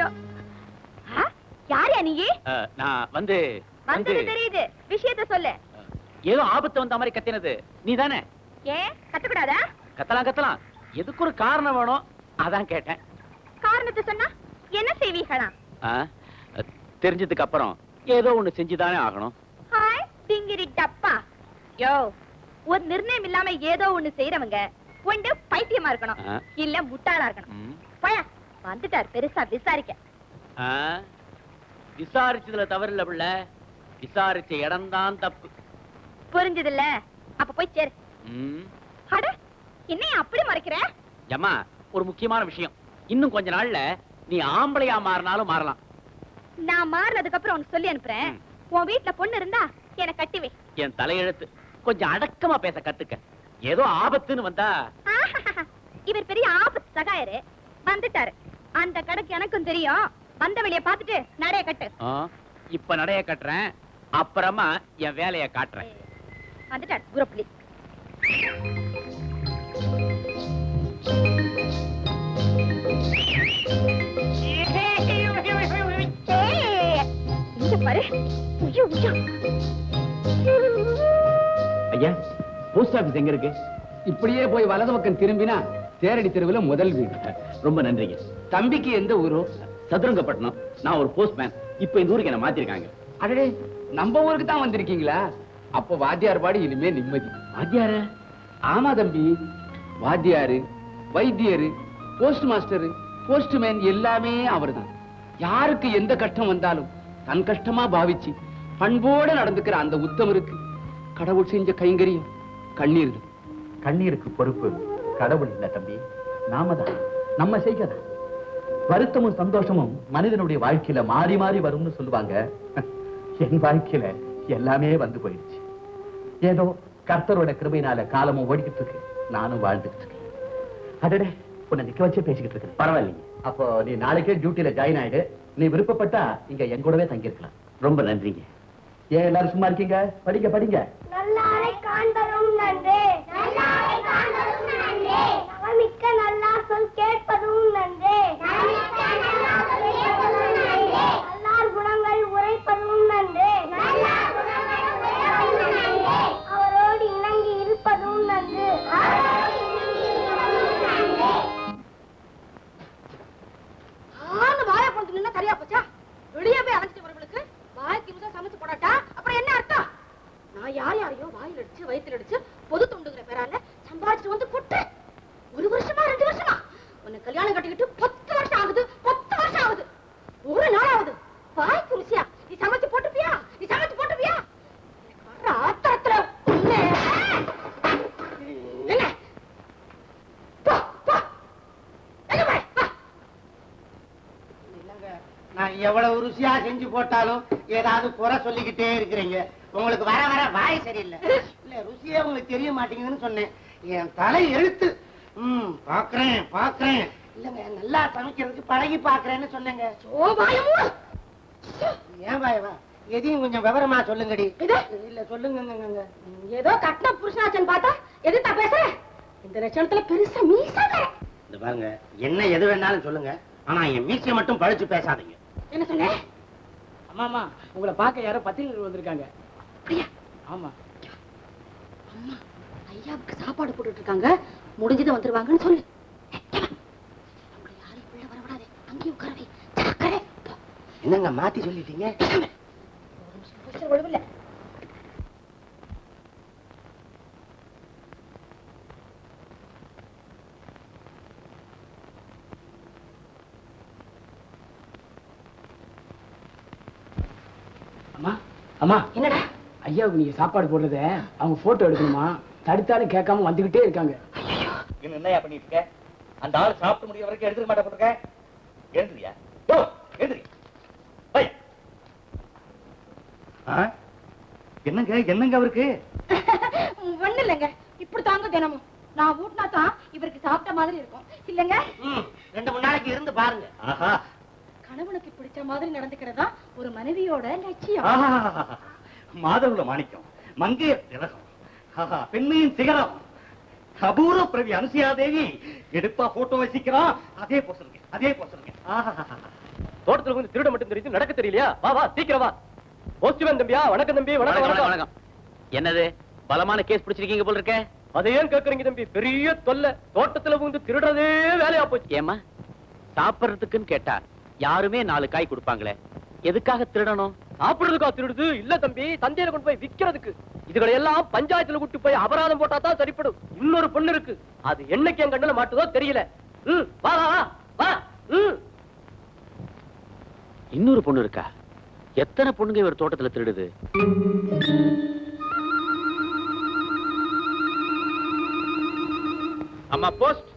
ஐயோ யாரையா நீ? நான் வந்து தெரியுது, விஷயத்த சொல்லு. ஏதோ ஆபத்து வந்த மாதிரி கத்தினது நீ தானே? ஏன் கத்தக்கூடாதா? கத்தலாம், எதுக்கு ஒரு காரணம் வேணும், அதான் கேட்டேன். காரணத்தை சொன்னா என்ன செய்வீங்களா? தெரிஞ்சதுக்கு அப்புறம் ஏதோ ஒண்ணு செஞ்சுதானே ஆகணும். ஹாய் டிங்கிரி டப்பா. யோ, ஒரு நிர்ணயம் இல்லாம ஏதோ ஒண்ணு செய்யறவங்க ஒன்று பைத்தியமா இருக்கணும், இல்ல முட்டாளா இருக்கணும். போயா, வந்துட்டார் பெருசா விசாரிக்க. விசாரிச்சதுல தவறு இல்ல பிள்ளை, விசாரிச்ச இடம் தான் தப்பு. புரிஞ்சதில்ல? அப்ப போய் சேரு. அட, என்னைய அப்படி மறைக்கிற? அம்மா, ஒரு முக்கியமான விஷயம். இன்னும் கொஞ்ச நாள்ல நீ ஆம்பளையா மாறினாலும் மாறலாம். நான் மாறினதுக்கு அப்புறம் உனக்கு சொல்லி அனுப்புறேன். உன் வீட்டுல பொண்ணு இருந்தா என்ன கட்டிவே. என் தலையெழுத்து. கொஞ்சம் அடக்கமா பேச கத்துக்க. ஏதோ ஆபத்துன்னு வந்தா. இவர் பெரிய ஆபத்து சகாயரு வந்துட்டாரு. அந்த கணக்கு எனக்கும் தெரியும். வந்த வெளிய பாத்துட்டு நடைய கட்டு. இப்ப நடைய கட்டுறேன், அப்புறமா என் வேலைய காட்டுறேன். வந்துட்டாரு குரப்ளி. ஐயா, போஸ்ட் ஆபீஸ் எங்க இருக்கு? இப்படியே போய் வலது பக்கம் திரும்பினா தேரடி தெருவில் முதல் வீடு. ரொம்ப நன்றிங்க. தம்பிக்கு எந்த ஊரு? சதுரங்கப்பட்டினம். நான் ஒரு போஸ்ட்மேன். இப்ப இந்த ஊருக்கு என்ன மாத்திருக்காங்க. அடடே, நம்ம ஊருக்கு தான் வந்திருக்கீங்களா? அப்ப வாத்தியார் பாடு இனிமே நிம்மதி. வாத்தியார? ஆமா தம்பி, வாத்தியாரு, வைத்தியரு, போஸ்ட் மாஸ்டரு, போஸ்ட்மேன் எல்லாமே அவர்தான். யாருக்கு எந்த கஷ்டம் வந்தாலும் தன் கஷ்டமா பாவிச்சு பண்போட நடந்துக்கிற அந்த உத்தமருக்கு கடவுள் செஞ்ச கைங்கரியம் கண்ணீர். கண்ணீருக்கு பொறுப்பு கடவுள் இல்ல தம்பி, நாம தான், நம்ம செய்யதான். வருத்தமும் சந்தோஷமும் மனிதனுடைய வாழ்க்கையில மாறி மாறி வரும்னு சொல்லுவாங்க. என் வாழ்க்கையில எல்லாமே வந்து போயிடுச்சு. ஏதோ கர்த்தரோட கிருபையினால காலமும் ஓடிக்கிட்டு இருக்கு, நானும் வாழ்ந்துகிட்டு இருக்கேன். அடடே, உன்னை நிக்க வச்சே பேசிக்கிட்டு இருக்கேன். பரவாயில்லைங்க. அப்போ நீ நாளைக்கே டியூட்டியில ஜாயின் ஆயிடு. நீ விருப்பப்பட்டா இங்க எங்கூடவே தங்கியிருக்கலாம். ரொம்ப நன்றிங்க. ஏன் எல்லாரும் சும்மா இருக்கீங்க? படிங்க படிங்க. நல்லாரை காண்பதும் நன்றே, நல்லாரை காண்பதும் நன்றே, நவமிக்க நல்லா சொல் கேட்பதும் நன்றே, நவமிக்க நல்லா சொல் கேட்பதும் நன்றே, நல்லார் குணங்கள் உரைப்பதும் நன்றே, நல்லார் குணங்கள் உரைப்பதும் நன்றே, அவரோடு இணங்கி இருப்பதும் நன்று, அவரோடு இணங்கி இருப்பதும் நன்றே. வாய கொண்டு நின்னா சரியா போச்சா? வெளியே போய் அலைஞ்சிட்டு வரவங்களுக்கு வாய்க்கு முதல் சமைச்சு போடாட்டா அப்புறம் என்ன அர்த்தம்? நான் யாரையோ வாயில் அடிச்சு வயிற்றுல அடிச்சு பொது தொண்டுங்கிற பேரால சம்பாதிச்சுட்டு வந்து கொட்டு. 1 வருஷமா 2 வருஷமா உன்னை கல்யாணம் கட்டிக்கிட்டு 10 வருஷம் ஆகுது, 10 வருஷம் ஆகுது. ஒரு நாள் ஆகுது வாய்க்கு ருசியா நீ சமைச்சு போட்டுப்பியா? நீ சமைச்சு போட்டுப்பியா? ஆத்திரத்துல என்ன நான் எவ்வளவு ருசியா செஞ்சு போட்டாலும் ஏதாவது குறை சொல்லிக்கிட்டே இருக்கிறீங்க. உங்களுக்கு வர வர வாய் சரியில்லை. இல்ல, ருசியே உங்களுக்கு தெரிய மாட்டேங்குதுன்னு சொன்னேன். என் தலை எழுத்து. பாக்குறேன். இல்லங்க, நல்லா சமைக்கிறதுக்கு பழகி பாக்குறேன்னு சொன்னேங்க. ஏன் வாயவா? எதையும் கொஞ்சம் விவரமா சொல்லுங்கடி. இல்ல சொல்லுங்க. ஏதோ கட்டின புருஷனாச்சன் பார்த்தா எதுத்தா பேசுற? இந்த லட்சணத்துல பெருசா மீசா இந்த பாருங்க, என்ன எது வேணாலும் சொல்லுங்க, ஆனா என் மீசையை மட்டும் பழிச்சு பேசாதீங்க. என்ன சொன்ன? அம்மா, உங்களை பார்க்க யாரோ பத்திரிகை வந்திருக்காங்க. அப்படியா? ஆமா. அம்மா, ஐயாவுக்கு சாப்பாடு போட்டுட்டு இருக்காங்க, முடிஞ்சது வந்துருவாங்கன்னு சொல்லு. அவங்களை யாரையும் உள்ள வரவிடாதே, அங்கேயும் உட்காரவே. என்னங்க மாத்தி சொல்லிட்டீங்க? ஒழுவில்லை. அம்மா, என்னடா? ஐயாவுக்கு நீங்க சாப்பாடு போடுறத அவங்க போட்டோ எடுக்கணுமா? தடுத்தாலும் கேட்காம வந்துகிட்டே இருக்காங்க. என்னையா பண்ணிட்டு இருக்க? அந்த ஆள் சாப்பிட முடிய வரைக்கும் எடுத்துக்க மாட்டேன் போட்டுருக்க. எழுந்துறியா? எழுந்துறி. என்னங்க அவருக்கு? ஒண்ணு இல்லைங்க, இப்படி தாங்க தினமும் நான் ஊட்டினா தான் இவருக்கு சாப்பிட்ட மாதிரி இருக்கும் இல்லங்க. 2-3 நாளைக்கு இருந்து பாருங்க. கணவனுக்கு பிடிச்ச மாதிரி நடந்துக்கிறதா ஒரு மனைவியோட லட்சியம். மாதவுல மாணிக்கம், மங்கையர் திலகம், பெண்மையின் சிகரம், அபூர்வ பிரவி அனுசியா தேவி எடுப்பா போட்டோ வசிக்கிறான். அதே போசுங்க. தோட்டத்துல வந்து திருட மட்டும் தெரியுது, நடக்க தெரியலையா? வா வா சீக்கிரம் வா. போஸ்ட்மேன் தம்பியா? வணக்கம் தம்பி. வணக்கம் வணக்கம் வணக்கம். என்னது பலமான கேஸ் பிடிச்சிருக்கீங்க போல இருக்க? அதை ஏன் கேக்குறீங்க தம்பி? பெரிய தொல்லை. தோட்டத்துல வந்து திருடுறதே வேலையா போச்சு. ஏமா சாப்பிடுறதுக்குன்னு கேட்டா யாருமே 4 காய் கொடுப்பாங்களே, எதுக்காக திருடணும்? சாப்பிடுறதுக்கா திருடுது? இல்ல தம்பி, சந்தையில கொண்டு போய் விக்கிறதுக்கு. இதுகளை எல்லாம் பஞ்சாயத்துல கூட்டி போய் அபராதம் போட்டா தான் சரிப்படும். இன்னொரு பொண்ணு இருக்கு, அது என்னைக்கு என் கண்ணுல மாட்டுதோ தெரியல. வா வா வா வா. இன்னொரு பொண்ணு இருக்கா? எத்தனை பொண்ணுங்க இவர் தோட்டத்துல திருடுது? அம்மா போஸ்ட்.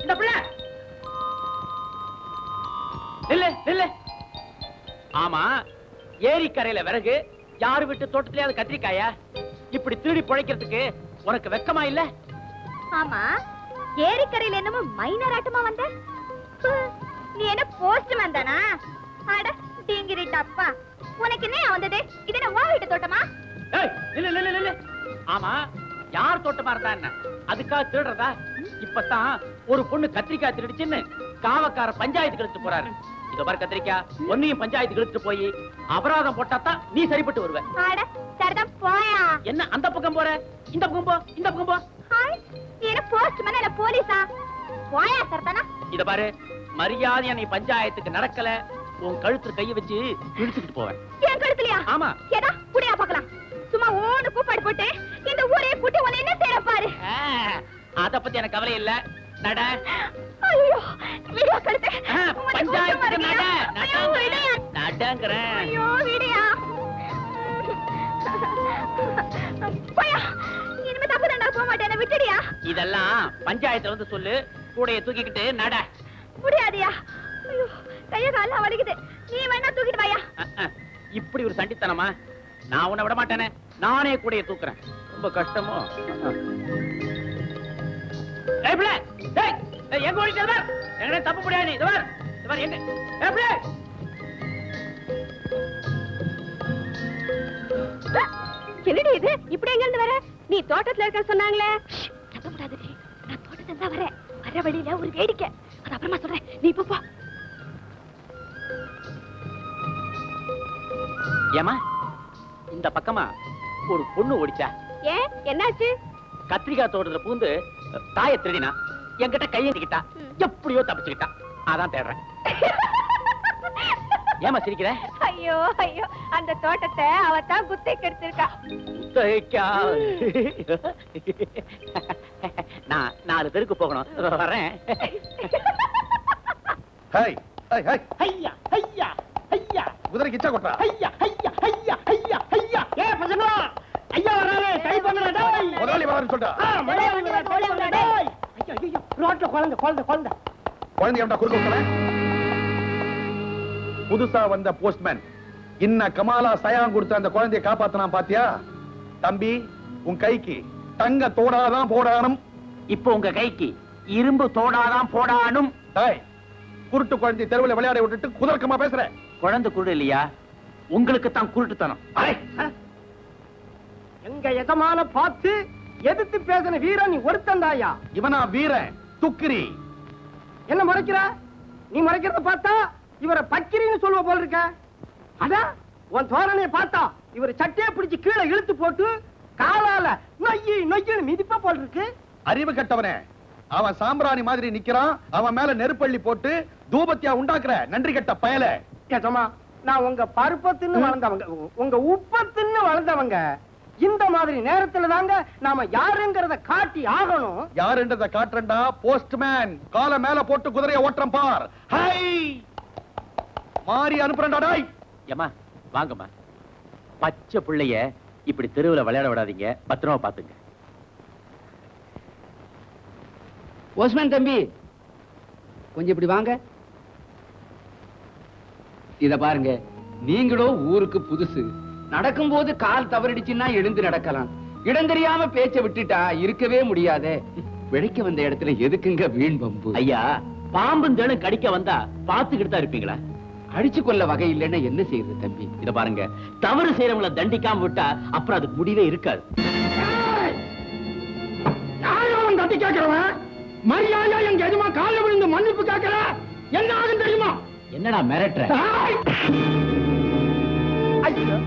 இந்த பிள்ளை நில்லு நில்லு. ஆமா, ஏரிக்கரையில விறகு, யாரு விட்டு தோட்டத்திலேயாவது கத்திரிக்காயா? இப்படி திருடி பிழைக்கிறதுக்கு உனக்கு வெக்கமா இல்ல? ஆமா, ஏரிக்கரையில என்னமோ மைனர் ஆட்டமா வந்த? நீ என்ன போஸ்ட்மேன் தானா? அட டிங்கிரிட்டப்பா, உனக்கு என்ன வந்தது? இது என்ன உன் வீட்டு தோட்டமா? ஏய், நில்லு நில்லு நில்லு. ஆமா, யார் தோட்டமா இருந்தா என்ன, அதுக்காக திருடுறதா? இப்பதான் ஒரு பொண்ணு கத்திரிக்காய் திருடிச்சுன்னு காவக்கார பஞ்சாயத்துக்கு எடுத்து போறாரு. இத பாரு கத்திரிக்காய், ஒன்னையும் பஞ்சாயத்துக்கு எடுத்து போய் அபராதம் போட்டாதான் நீ சரிப்பட்டு வருவ. அட சரிதான் போயா. என்ன அந்த பக்கம் போற? இந்த பக்கம் போ, இந்த பக்கம் போ. ஹாய், நீ என்ன போஸ்ட்மேன் இல்ல போலீஸா? போயா சரிதானா? இத பாரு, மரியாதையா நீ பஞ்சாயத்துக்கு நடக்கல, உன் கழுத்துல கைய வச்சு இழுத்துக்கிட்டு போவேன். என் கழுத்துலயா? ஆமா. ஏதா புடியா பார்க்கலாம். சும்மா ஓடு கூப்பாடு போட்டு இந்த ஊரே கூட்டி உன்னை என்ன செய்யற பாரு. அத பத்தி எனக்கு கவலை இல்ல. நட. ஐயோ, வீடியோ கழுத்து. பஞ்சாயத்துக்கு நட. ஐயோ, விடுயா. நடங்கறேன். ஐயோ, விடுயா. போயா, இனிமே தப்பு தண்டா போக மாட்டேன், விட்டுடியா. இதெல்லாம் பஞ்சாயத்துல வந்து சொல்லு, கூடைய தூக்கிக்கிட்டு நட. முடியாதியா. ஐயோ, கைய கால வலிக்குது. நீ வேணா தூக்கிட்டு வாயா. இப்படி ஒரு சண்டித்தனமா? நான் உன்னை விட மாட்டேனே, நானே கூடைய தூக்குறேன். ரொம்ப கஷ்டமோ? ஏய் பிள்ளை, டேய், எங்க ஓடிட்டு வர? எங்கனே தப்பு முடியாது. இது வர, இது வர என்ன? ஏய் பிள்ளை. என்னடி இது? இப்படி எங்க இருந்து வர? நீ தோட்டத்துல இருக்க சொன்னாங்களே. சத்தப்படாதடி. நான் தோட்டத்துல தான் வரேன். வர வழியில ஒரு வேடிக்கை. அது அப்புறமா சொல்றேன். நீ போ போ. ஏமா, இந்த பக்கமா ஒரு பொண்ணு ஓடிச்சா? ஏன் என்னாச்சு? கத்திரிக்காய் தோட்டத்துல பூந்து தாய திருடினா, என்கிட்ட கையெழுத்திக்கிட்டா, எப்படியோ தப்பிச்சுக்கிட்டா. அதான் தேடுறேன். ஏமா சிரிக்கிற? ஐயோ ஐயோ, அந்த தோட்டத்தை அவதான் குத்தை கெடுத்திருக்கா. நான் 4 தெருக்கு போகணும், வரேன். ஹேய் ஹேய் ஹேய், ஐயா ஐயா ஐயா குதிரை கிச்சா கொட்டா. ஐயா ஐயா ஐயா ஐயா ஐயா. ஏ பசங்களா, ஐயா வரானே, கை பண்ணுடா டேய். முதலாளி வரான்னு சொல்டா. முதலாளி வரானே டேய். ஐயா ஐயா, ரோட்ல குழந்தை குழந்தை குழந்தை. குழந்தை எவன்டா குறுக்க விட்டல? புதுசா வந்த போஸ்ட்மேன் இன்ன கமாலா சயான் கொடுத்த அந்த குழந்தையை காப்பாத்தனா பாத்தியா? தம்பி, உன் கைக்கு தங்க தோடாதான் போடானும். இப்போ உங்க கைக்கு இரும்பு தோடாதான் போடானும். டேய், குருட்டு குழந்தை தெருவில் விளையாட விட்டுட்டு குதர்க்கமா பேசுற. குழந்தை குருடு இல்லையா, உங்களுக்கு தான் குருட்டுத்தனம். எங்க எஜமான பார்த்து எதிர்த்து பேசின வீரன் நீ ஒருத்தன் தாயா. இவனா வீரன் துக்கிரி. என்ன முறைக்கிற? நீ முறைக்கிறத பார்த்தா இவரை பக்கிரின்னு சொல்லுவ போல இருக்க. அதான் உன் தோரணையை பார்த்தா இவரை சட்டையை பிடிச்சு கீழே இழுத்து போட்டு காலால நொய்யி நொய்யின்னு மிதிப்பா போல இருக்கு. அறிவு கட்டவனே, அவன் சாம்பிராணி மாதிரி நிக்கிறான். அவன் மேல நெருப்பள்ளி போட்டு தூபத்தியா உண்டாக்குற நன்றி கட்ட பயல. ஏஜமா, நான் உங்க பருப்பத்தின்னு வளர்ந்தவங்க, உங்க உப்பத்தின்னு வளர்ந்தவங்க. இந்த மாதிரி நேரத்துல தாங்க நாம யாருங்கிறத காட்டி ஆகணும். யாருன்றத காட்டுறா போஸ்ட்மேன். கால மேல போட்டு குதிரையை ஓட்டுறேன் பார். ஹை மாறி அனுப்புறேன்டா. டாய் ஏமா வாங்கம்மா, பச்சை பிள்ளைய இப்படி தெருவுல விளையாட விடாதீங்க, பத்திரமா பாத்துங்க. போஸ்ட்மேன் தம்பி, கொஞ்சம் இப்படி வாங்க. இத பாருங்க, நீங்களும் ஊருக்கு புதுசு. நடக்கும்போது கால் தவறிடுச்சுன்னா எழுந்து நடக்கலாம். இடம் தெரியாம பேச்ச விட்டுட்டா இருக்கவே முடியாதே. விளைக்க வந்த இடத்துல எதுக்குங்க வீண் பம்பு? ஐயா, பாம்பும் தேளும் கடிக்க வந்தா பாத்துக்கிட்டு தான் இருப்பீங்களா? அடிச்சு கொள்ள வகை இல்லைன்னா என்ன செய்யறது தம்பி? இத பாருங்க, தவறு செய்யறவங்கள தண்டிக்காம விட்டா அப்புறம் அதுக்கு முடிவே இருக்காது. யாரும் தட்டி கேட்கிறவன் மரியாதையா எங்க எஜமா கால விழுந்து மன்னிப்பு கேட்கற என்ன ஆகும் தெரியுமா? என்னடா மிரட்டுற? ஐயோ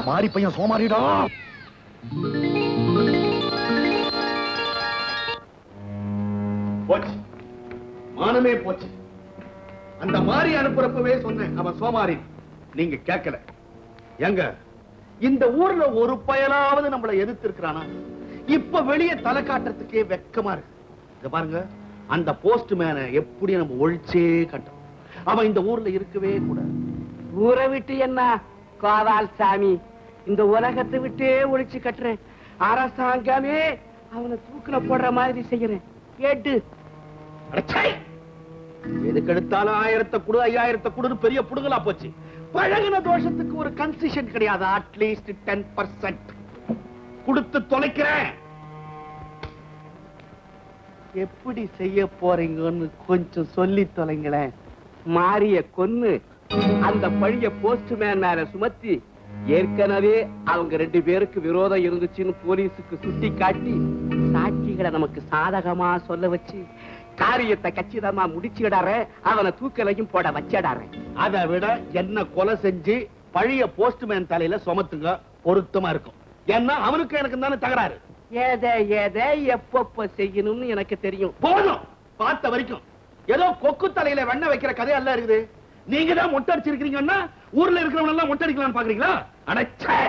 மாறி பையன் சோமாரிடா. போச்சு, மானமே போச்சு. அந்த மாறி அனுப்புறப்பவே சொன்னேன் அவன் சோமாரி. நீங்க கேட்கல. எங்க இந்த ஊர்ல ஒரு பயலாவது நம்மளை எதிர்த்து இருக்கிறானா? இப்ப வெளியே தலை காட்டுறதுக்கே வெக்கமா இருக்கு. இத பாருங்க, அந்த போஸ்ட்மேனை எப்படி நம்ம ஒழிச்சே கட்டோம். அவன் இந்த ஊர்ல இருக்கவே கூடாது. ஊரை விட்டு என்ன கோவால் சாமி, இந்த உலகத்தை விட்டே ஒழிச்சு கட்டுறேன். அரசாங்கமே அவனை தூக்குல போடுற மாதிரி செய்யறேன். கேட்டு எதுக்கு எடுத்தாலும் 1000 கொடு 5000 கொடுன்னு பெரிய புடுங்கலா போச்சு. பழகின தோஷத்துக்கு ஒரு கன்செஷன் கிடையாது. அட்லீஸ்ட் 10% கொடுத்து தொலைக்கிறேன். எப்படி செய்ய போறீங்கன்னு கொஞ்சம் சொல்லி தொலைங்களேன். மாரிய கொன்னு அந்த பழிய போஸ்ட்மேன் மேல சுமத்தி, ஏற்கனவே அவங்க 2 பேருக்கு விரோதம் இருந்துச்சுன்னு போலீஸுக்கு சுட்டி காட்டி சாட்சிகளை நமக்கு சாதகமா சொல்ல வச்சு காரியத்தை கச்சிதமா முடிச்சுடார, அவனை தூக்கலையும் போட வச்சிடாரு. அதை விட என்ன கொலை செஞ்சு பழைய போஸ்ட்மேன் தலையில சுமத்துங்க, பொருத்தமா இருக்கும். ஏன்னா அவனுக்கு எனக்கு தானே தகராறு. எதை எப்பப்ப செய்யணும்னு எனக்கு தெரியும். போதும், பார்த்த வரைக்கும் ஏதோ கொக்கு தலையில வெண்ணெய் வைக்கிற கதை எல்லாம் இருக்குது. நீங்க தான் மொட்டை அடிச்சிருக்கீங்கன்னா ஊர்ல இருக்கிறவங்க எல்லாம் மொட்டை அடிக்கலாம்னு பாக்குறீங்களா? அடச்சே,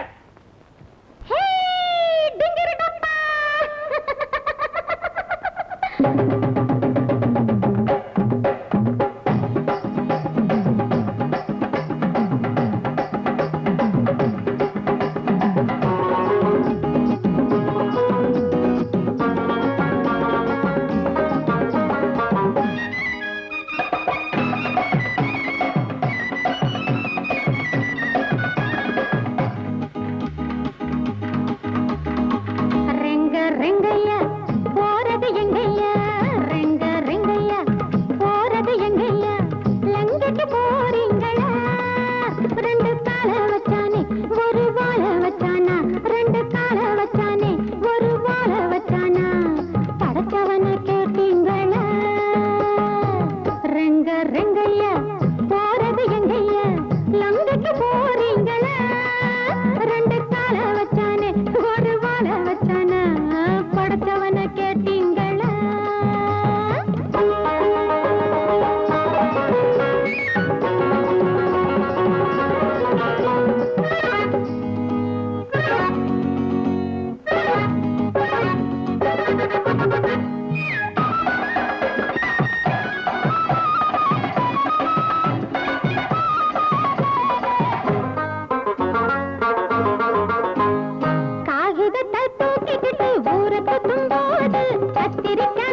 சிரிக்க